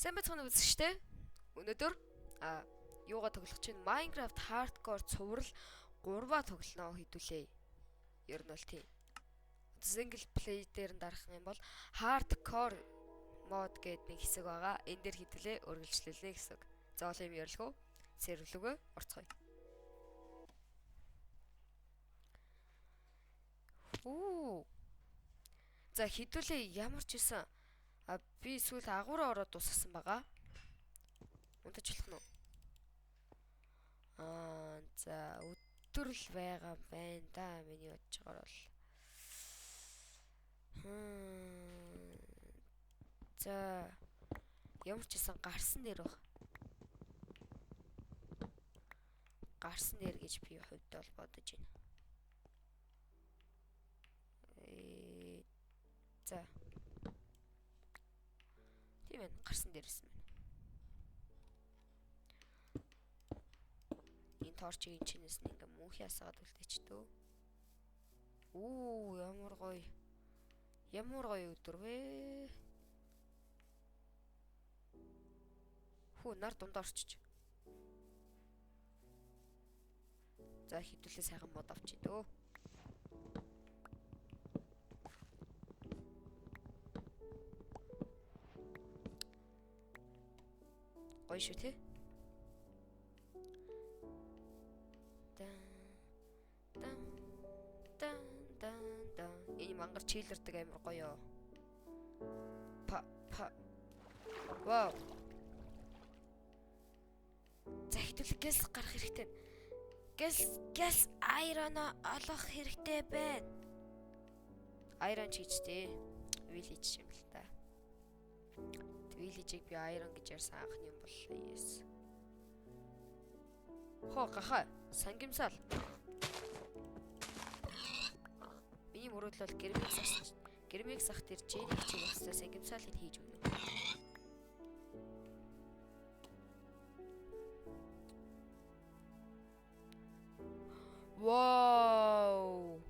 Сайн бацхан үзэгчтэй. Өнөөдөр юугаа тоглох чинь Minecraft Hardcore цуврал 3-аа тоглоно хэдүүлээ. Ер нь бол тийм. Single play дээр нь дарах юм бол Hardcore mod гэдэг нэг хэсэг байгаа. Энэ дээр хэдүүлээ үргэлжлүүлнэ гэсэн. За бол юм ярилгүй. Сэрвлүгөө орцгоё. За хэдүүлээ ямар ч байсан би сүүл агуураа ороод дуусгасан байгаа. Унтаж болох нь. За өдөрл байгаа байна да. Миний бодож байгаагаар бол. За ямар ч байсан гарсан дээр баг. Гарсан дээр гэж би хувьд бол бодож байна. За. Тийм ээ, гарсан дээрсэн байна. Энэ торчийн чинээс нэг юм мөнхий асаагаад үлдээчдөө. Ямар гоё. Ямар гоё өдөр вэ? Нар дундаа орчиж. За хэдүүлээ сайхан мод авчи дөө. Гоё шүү те. Энэ мангар чийлэрдэг амар гоё. Вау. За хэдүүлээ газ гарах хэрэгтэй. Газ айрон олох хэрэгтэй байна. Айрон чийчтэй. Виллиж юм л та. Виллижийг би айрон гэж ярьсан анхны юм боллоо yes. Гахаа сангимсаал. Миний мөрөөдөл бол гэрмиг сахт иржээ нэг чи ястаа сангимсаалыг хийж өгнө. Вау.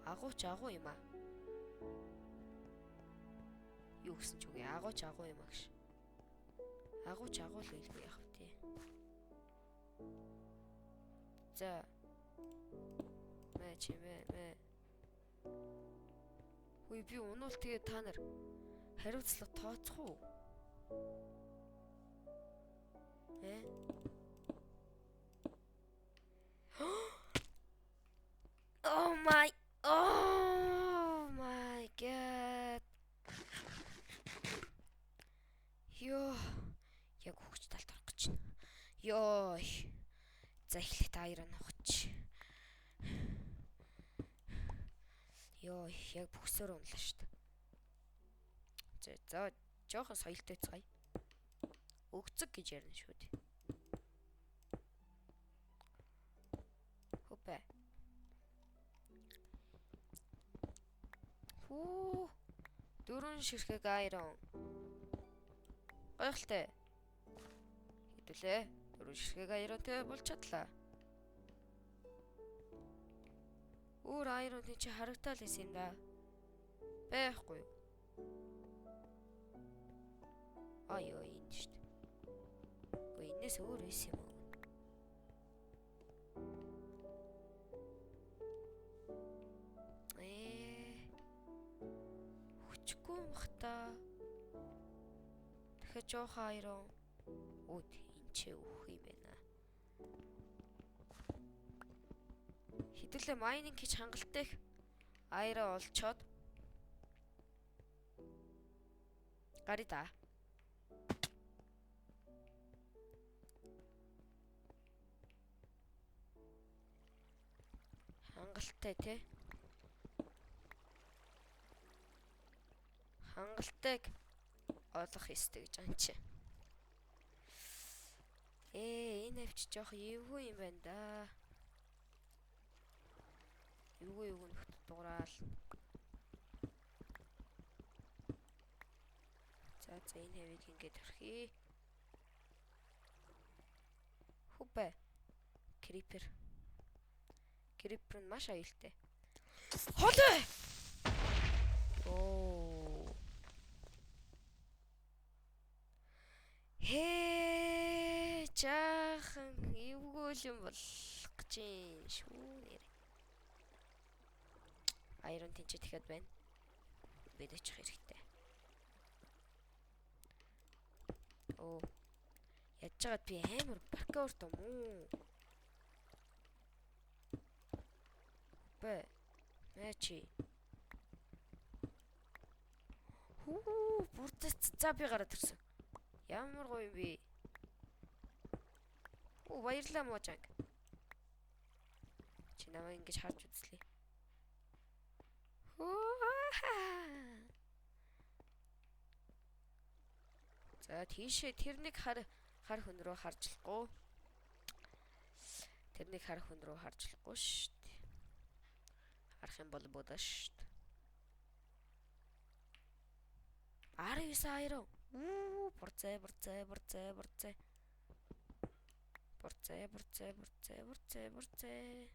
Агуу юм аа. Юу гэсэн ч үгүй агуу юм аа гэж. Агуу л хэлгүй яах вэ? За. Мэ. Хөөе би унуул тэгээ та нар хариуцлага тооцох уу? Oh my god. Ёо. Яг хөгж талд орох гэж байна. Ёо. За эхлээд айрон ухаж. Ёо, яг бөхсөөр унлаа шүү дээ. За, жоохон соёлтой цай. Өгцөг гэж ярина шүү дээ. Хопе. Дөрвөн ширхэг айрон. Гайхалтай. Хэдүүлээ. Дөрвөн ширхэг айронтэй болж чадлаа. Өөр айронны чи харагтаал байсан юм да. Байхгүй юу? Ёо энэ шүү дээ. Гэхдээ энэс өөр байсан юм уу? Хүчгүй юм бахта. Дахиад жоохон айрон. Энэ ч өөх юм байна. Хэдүүлээ майнинг хийж хангалттай айрон олцоод гари да. Хангалттай те. Хангалтайг олох ёстой гэж анчи. Энэ авч жоох эвгүй юм байна да. Эвгүй нөхд дураал. За энэ хавийг ингээд орхий. Хупе. Крипер нь маш аюултай. Холой. Сүүлийн болох гэж шүү нэр. Iron тэнцээ тэгэхэд байна. Бид очих хэрэгтэй. Оо. Ядж байгаад би амар паркуурт юм уу? Бэ. Мэчи. Хүү, бүрдээс за би гараад ирсэн. Ямар гоё юм бэ? Оо, баярлалаа Можанг. Чи намайг ингэж харж үзлээ. За тийшээ тэрнийг хар хүн рүү харжлахгүй. Тэрнийг хар хүн рүү харжлахгүй шүү дээ. Харах юм бол бодоо шүү дээ. 19 Iron. Бурцээ.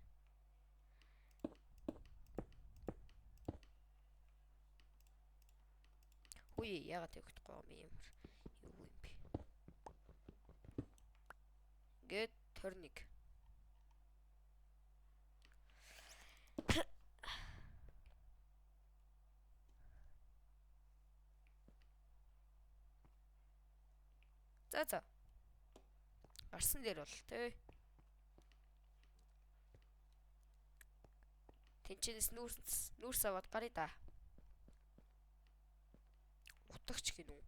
Үе яагаад явахгүй юм ямар юу юм бэ? Гэт 21. За. Гарсан дээр бол тээ. Тэнчэнэс нүүрс аваад гарыг да. Утагч гинүү.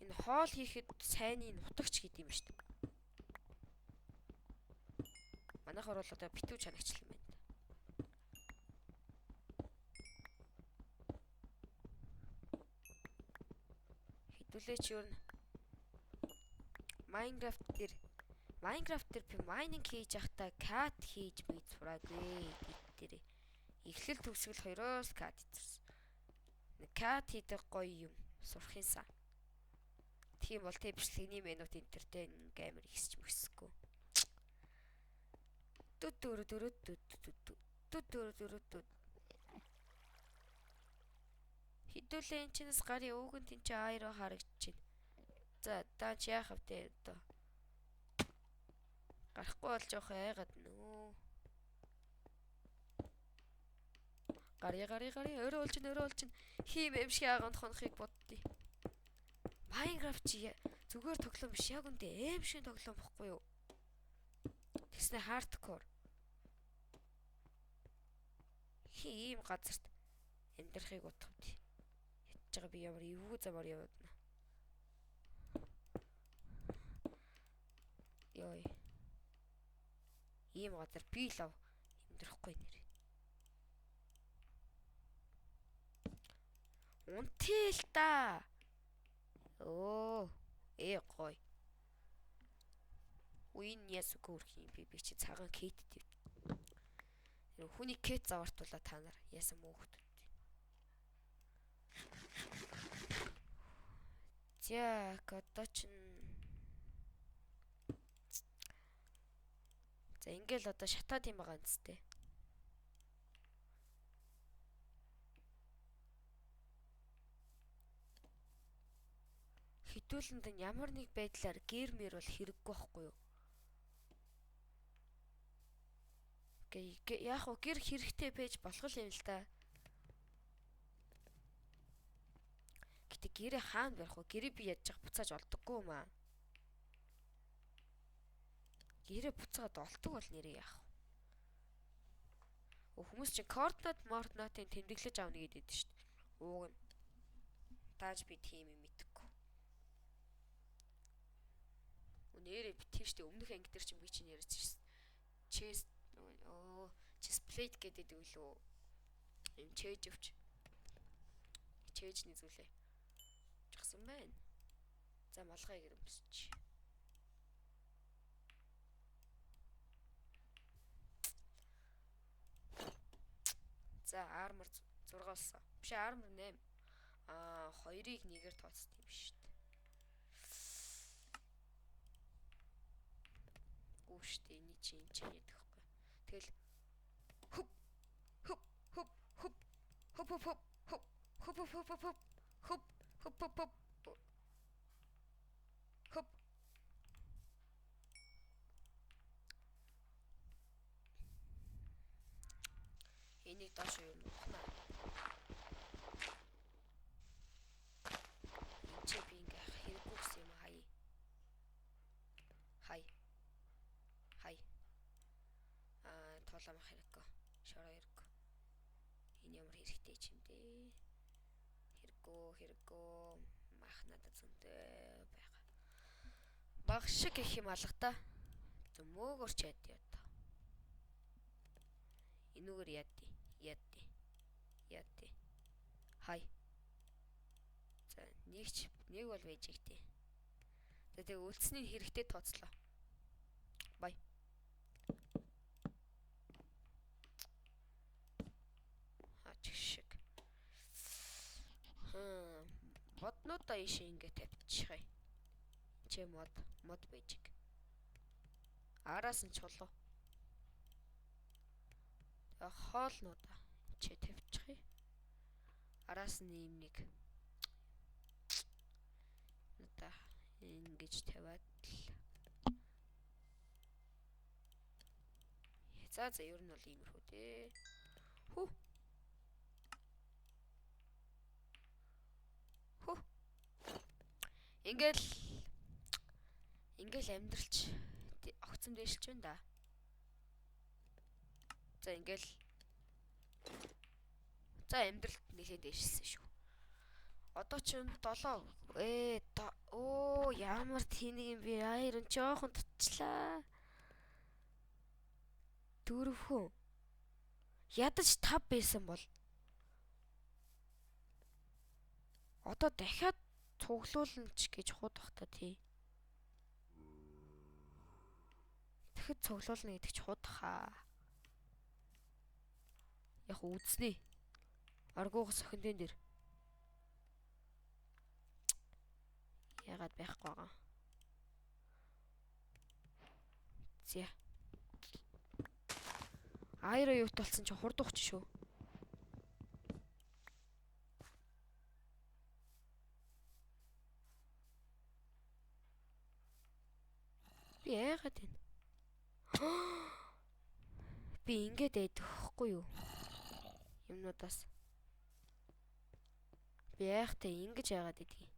Энэ хоол хийхэд сайныг утагч гэдэг юм шүү дээ. Манайхаар бол одоо битүү чанагчлал юм байна. Хэдүүлээч юу н Майнкрафт дээр би майнинг хийж явахдаа кат хийж бий сураагүй гэдэг. Эхлэл төгсгөл хоёроос кат хийсэн. Кат хийдэг гоё юм сурах юмсан. Тийм бол тэ бичлэгний менют энтертэй геймер ихсч мөсөхгүй. Хідүүлээ энэ чинээс гарын өвгөн тэнцээ айроо харагдчихэв. За даач яах вэ одоо? Гарахгүй болж явах айгаад нөө. Гари өрөө олчин хийм эмшиг аганд хонохыг боддё. Майнкрафт чи зүгээр тоглоом биш яг үндэ эм шиг тоглоом бохгүй юу? Тэгснэ хардкор. Хийм газарт амьдрахыг утгавд. Ядж байгаа би ямар эвгүй замаар яваад на. Йой. Ийм газар би лав амьдрахгүй нэр. Унтил та. Оо, гоё. Уин яс гөрх юм би чи цагаан кейт див. Хүний кейт завартуулаа та нар яасан мөөхөд. За, одоо чин. За, ингээл одоо шатаад юм байгаа зү. Хитүүлэнд нь ямар нэг байдлаар гэрмэр бол хэрэггүй байхгүй юу? Яг уу гэр хэрэгтэй байж болох юм л да. Гэтэ гэрээ хаана барих вэ? Гэрээ би ядж явах буцааж олдоггүй юм аа. Гэрээ буцаад олдог бол нэрээ яах вэ? Хүмүүс чинь координатын тэмдэглэж авна гэдэг шүү дээ. Ууг нь. Тааж би тийм юм мэдэхгүй. Нэрээ би тийштэй өмнөх анги дээр чинь би чинь яриач шээ. Chest plate гэдэг үлээ. Им чээж өвч. Чээжний зүйлээ. Жагсан байна. За малгай гэрэмсч. За armor 6 болсон. Биш armor 8. 2-ыг 1-ээр тооцсон юм шүү дээ. Гүүштэй энэ чинь яддаг байхгүй. Тэгэл Энийг доош юу юм ухна. Энд чи би ингээ хэрэггүй гэсэн юм хай. Хай. Тулам ах хэрэггүй. Шороо хэрэггүй. Энэ ямар хэрэгтэй ч юм дээ. Хэрэггүй. Мах надад зөндөө байгаа. Баг шиг их юм алга та. Зөмөөгөр ч яд. Энүүгээр яд. Хай. За нэг бол байж ихтэй. За тэгээ үлдсний хэрэгтэй тооцлоо. Бай. Шиг. Моднуудаа ийш ингээ тавьчихъя. Чи мод байж иг. Араас нь чулуу. Хоолнуудаа чи тавьчихъя. Араас нь ийм нэг надаа ингэж тавиад л. За ер нь бол иймэрхүү дээ. Хүү. Ингээл амьдралч огцом дэшилж байна да. За амьдралт нэлээд дэшилсэн шүү. Одоо ч 7. Ямар тэнэг юм бэ? Хоёр нь жоохон тутчлаа. 4 хүн. Ядаж 5 байсан бол одоо дахиад цуглуулна ч гэж хуудах та тий. Дахиад цуглуулна гэдэг ч хуудахаа. Яг үзнэ. Аргуугас охиндэн дээр. Ягаад байхгүй байгаа. Зя. Айра юут болсон чи хурдууч шүү. Би яагаад вэ? Би ингээд айдахгүй юу? Юмнуудаас. Би яахтай ингэж яагаад идэх юм?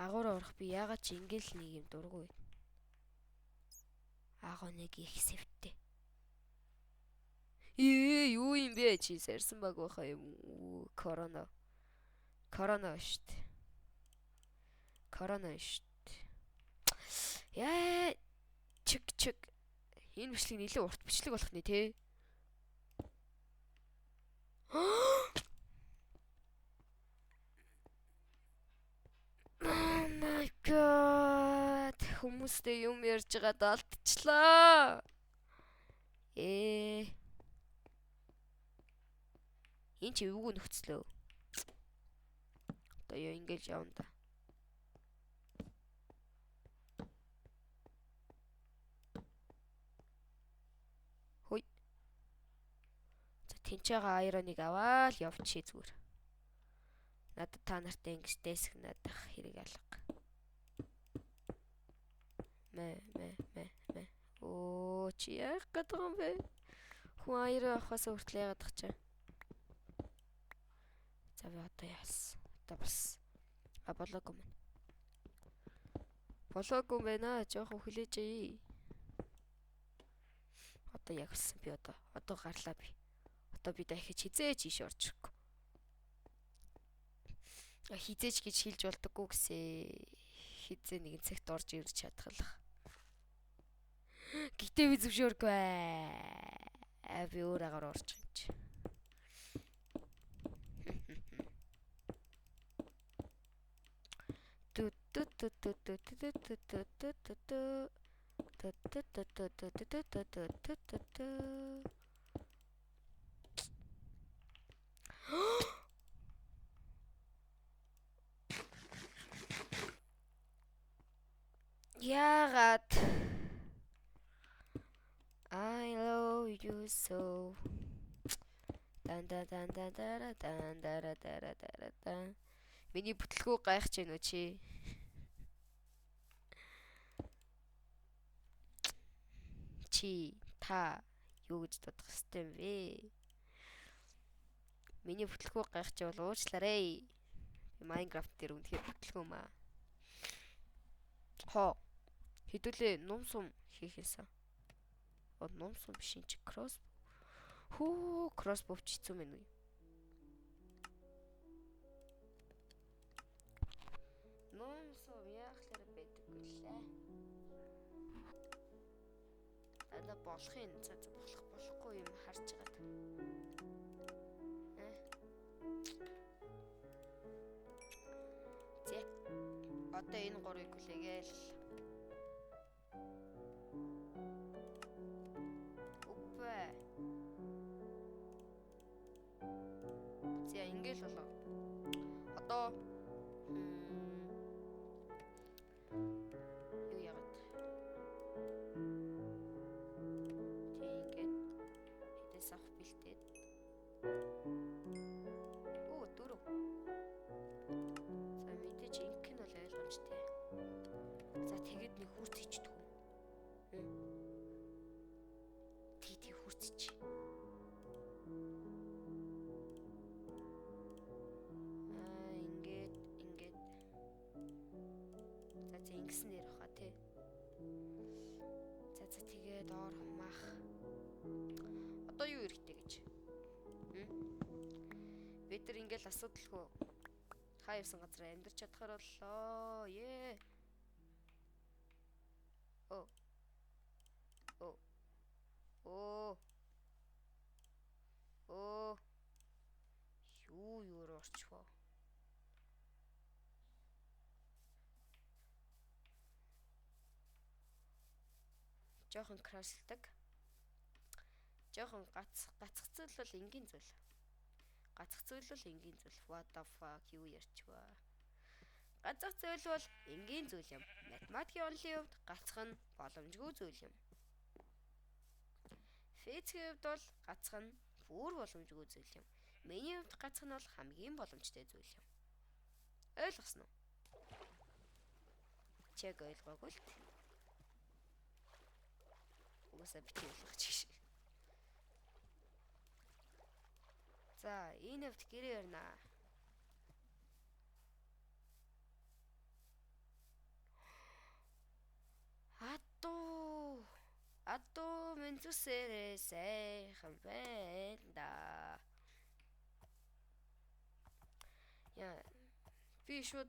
Агуур орох би яагаад ч ингээл нэг юм дургүй. Агуу нэг их сэвтэй. Юу юм бэ чи сарсан баг байхаа юм уу? Корона штт. Яа чиг. Энэ бичлэг нэлээд урт бичлэг болох нэ те. Oh my god. Хүмүүстэй юм ярьж байгаа алдчихлаа. Энд чи эвгүй нөхцлөө. Одоо яа ингэж явна да. Хөөе. За тэнцээгээ айроныг аваад явчих зүгээр. Надад та нартай ингэж дэсэх надах хэрэг алга. Чи яах гэдэг юм бэ? Хүн айроо авахаас хүртэл яагаад тах чаа. За би одоо яасан. Одоо бас. Болоогүй мэн. Болоогүй байна. Жохон хүлээж. Одоо яг болсон би одоо гарлаа би. Одоо би дахиж хизээч ийш орчихгүй. Хизээч гэж хэлж болдоггүй гэсэн. Хизээ нэгэн цагт орж ирж чадхалах. Гэтэ би зөвшөөрөхгүй. Би өөр агаар орж юм чи. Яагаад I love you so. Миний бүтлгүү гайхаж байна уу чи? Та юу гэж дуудах ёстой юм бэ? Миний бүтлгүү гайхаж бол уучлаарай. Би Minecraft дээр үнэхээр бүтлгүү маа. Хоо. Хэдүүлээ нум сум хийх юмсан. Нум сум биш энэ чи кросс. Хөө кроссбоу ч хэцүү мэн үү? Нум сум яахлаар байдаг гэлээ. Ада болох юм болохгүй юм харж байгаад. Зэ. Одоо энэ гурыг хүлээгээл. Үпэ. За ингээл болоо. Одоо юу яагаад? Тэгээд хэдээс авах бэлдээд. Оо дөрөв. За мэдээж инк нь бол ойлгомжтой. За тэгээд нэг хурц хийчихдэг юм. Тэг хурц чи. Ингээд. За ингэснээр баха тий. За тэгээд ор хамаах. Одоо юу хэрэгтэй гэж? Бид нар ингээл асуудалгүй та явсан газар амьдарч чадхаар боллоо. Ээ. Оо. Юу орчихвоо. Жохон крашлдаг. Жохон гацх зүйл бол энгийн зүйл. Гацх зүйл бол энгийн зүйл. What the fuck юу ярьчваа. Гацх зүйл бол энгийн зүйл юм. Математикийн онлын хувьд гацх нь боломжгүй зүйл юм. Физикийн хувьд бол гацх нь бүр боломжгүй зүйл юм. Миний хувьд гацх нь бол хамгийн боломжтой зүйл юм. Ойлгосноо? Чиг ойлгоогүй л. Уусаа бити ойлгох чиш. За, энэ хувьд гэрээ ярина. Ату менцүсэрэ сайхан байна да. Яа. Би шууд.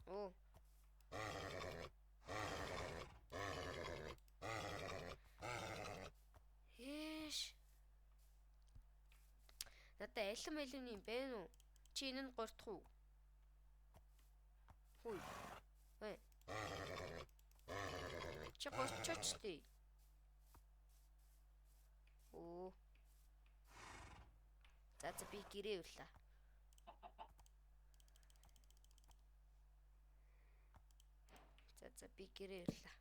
Оо. Эш. Надаа алим юм бэ нү? Чи энэ нь гортох уу? Хүй. Чи горчооч тий. Оо. За би гэрээ явлаа. За би гэрээ явлаа.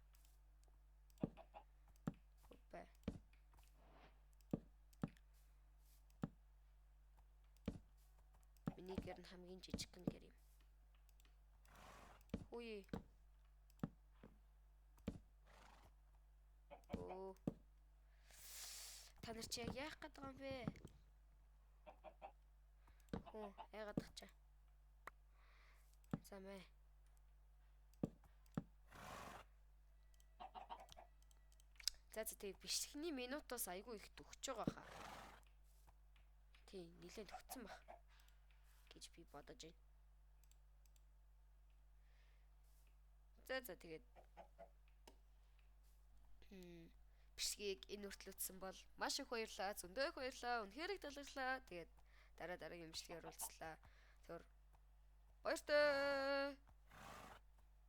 Хупа. Миний гэр нь хамгийн жижигхэн гэр юм. Хүй. Оо. Та нар чи яах гээд байгаа юм бэ? Оо, яагаад тачаа. Замэ. За тэгээ бичлэгний минутаас айгүй их төгсөж байгаа хаа. Тий, нэлээд төгссөн баг гэж би бодож байна. За тэгээд бичлэгийг энэ хүртлүүлсэн бол маш их баярлалаа. Зөндөө их баярлалаа. Үнэхээр их талархлаа. Тэгээд дараагийн бичлэгээр уулзлаа. Баяртай.